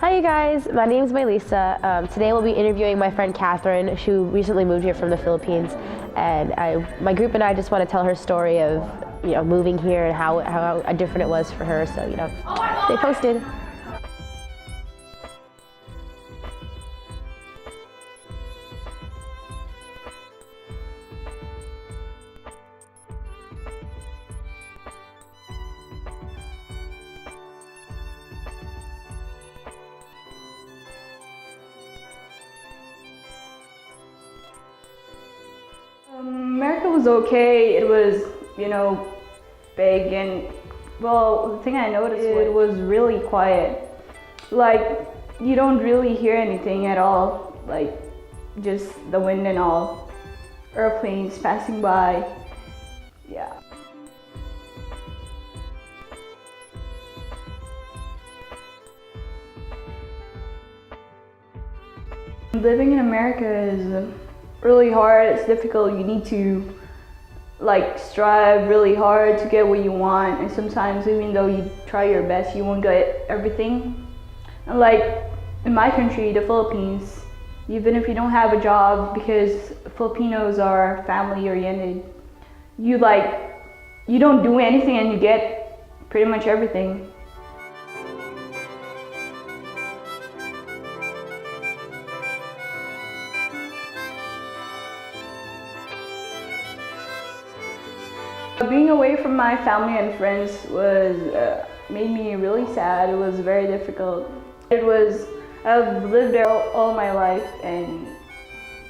Hi you guys, my name is docmylissa. Today we'll be interviewing my friend Catherine, who recently moved here from the Philippines, and my group and I just want to tell her story of moving here and how different it was for her. So stay posted. America was okay. It was, big, and well, the thing I noticed it was really quiet. Like, you don't really hear anything at all, like just the wind and all, airplanes passing by. Yeah. Living in America is really hard. It's difficult. You need to strive really hard to get what you want, and sometimes even though you try your best, you won't get everything. And in my country, the Philippines, even if you don't have a job, because Filipinos are family oriented, you don't do anything and you get pretty much everything. Being away from my family and friends made me really sad. It was very difficult. I've lived there all my life, and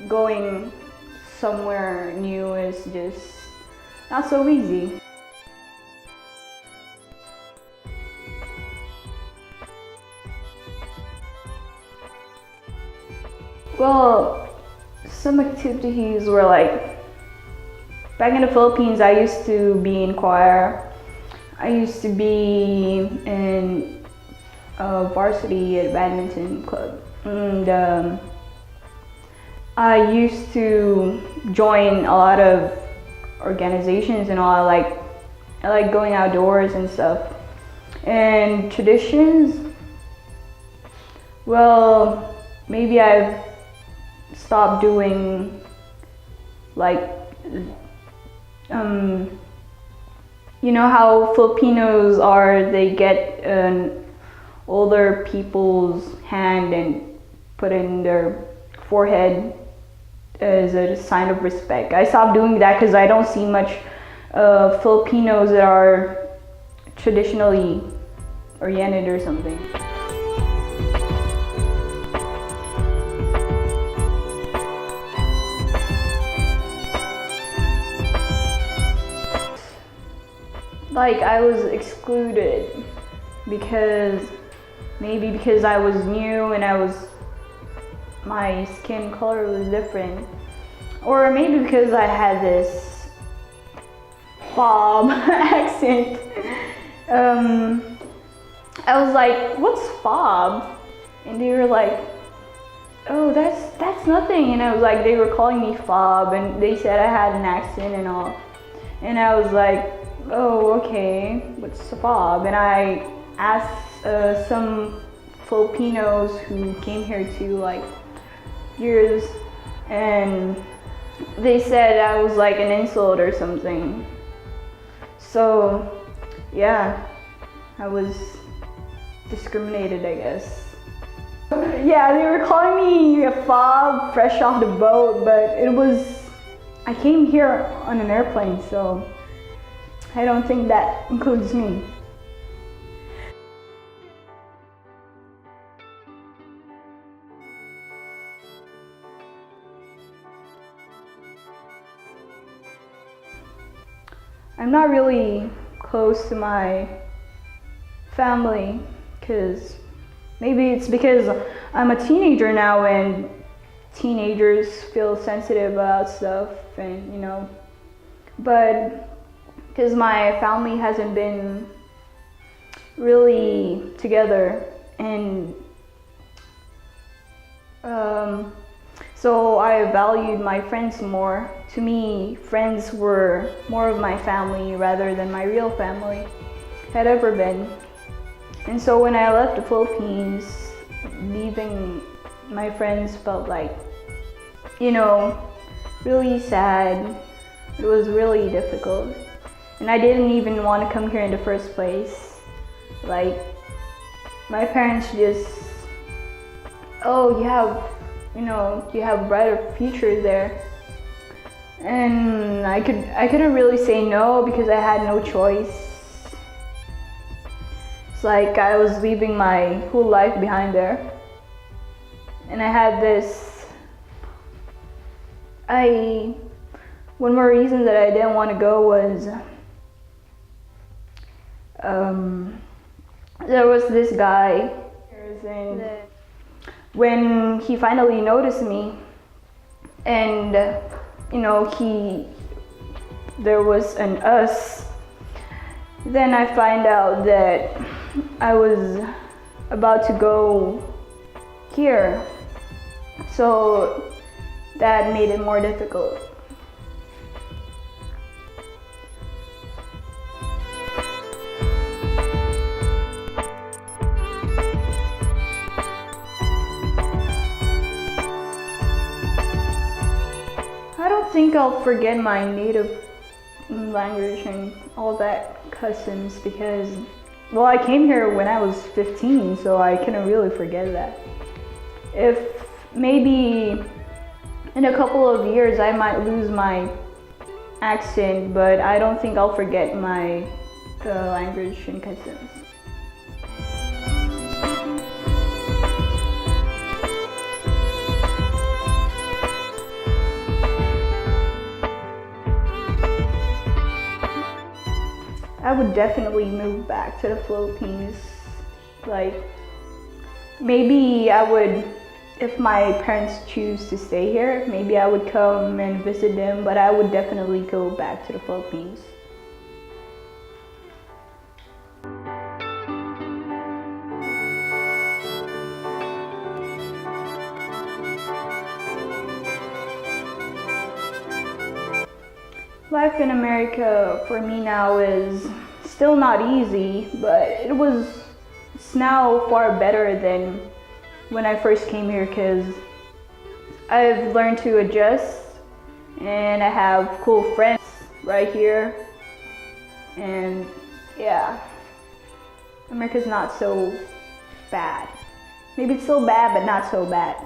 going somewhere new is just not so easy. Well, some activities were back in the Philippines, I used to be in choir. I used to be in a varsity at badminton club. And I used to join a lot of organizations and all. I like going outdoors and stuff. And traditions, well, maybe I've stopped doing you know how Filipinos are, they get an older people's hand and put it in their forehead as a sign of respect. I stopped doing that because I don't see much Filipinos that are traditionally oriented or something. I was excluded because I was new and my skin color was different, or maybe because I had this fob accent. I was like, "What's fob?" And they were like, "Oh, that's nothing." And I was like, they were calling me fob, and they said I had an accent and all, and I was like, "Oh, okay, what's a fob?" And I asked some Filipinos who came here too, years, and they said I was an insult or something. So, yeah, I was discriminated, I guess. Yeah, they were calling me a fob fresh off the boat, but I came here on an airplane, so I don't think that includes me. I'm not really close to my family because maybe it's because I'm a teenager now, and teenagers feel sensitive about stuff, and but because my family hasn't been really together, and so I valued my friends more. To me, friends were more of my family rather than my real family had ever been. And so when I left the Philippines, leaving my friends felt like, you know, really sad. It was really difficult. And I didn't even want to come here in the first place. Like, my parents just, oh, you have brighter future there. And I couldn't really say no because I had no choice. It's like I was leaving my whole life behind there. And I had this, one more reason that I didn't want to go was, there was this guy, and when he finally noticed me, and there was an us, then I find out that I was about to go here, so that made it more difficult. I don't think I'll forget my native language and all that customs because, well, I came here when I was 15, so I couldn't really forget that. If maybe in a couple of years I might lose my accent, but I don't think I'll forget my language and customs. I would definitely move back to the Philippines. Like, maybe I would, if my parents choose to stay here, maybe I would come and visit them, but I would definitely go back to the Philippines. Life in America for me now is still not easy, but it's now far better than when I first came here because I've learned to adjust and I have cool friends right here. And yeah, America's not so bad. Maybe it's still bad, but not so bad.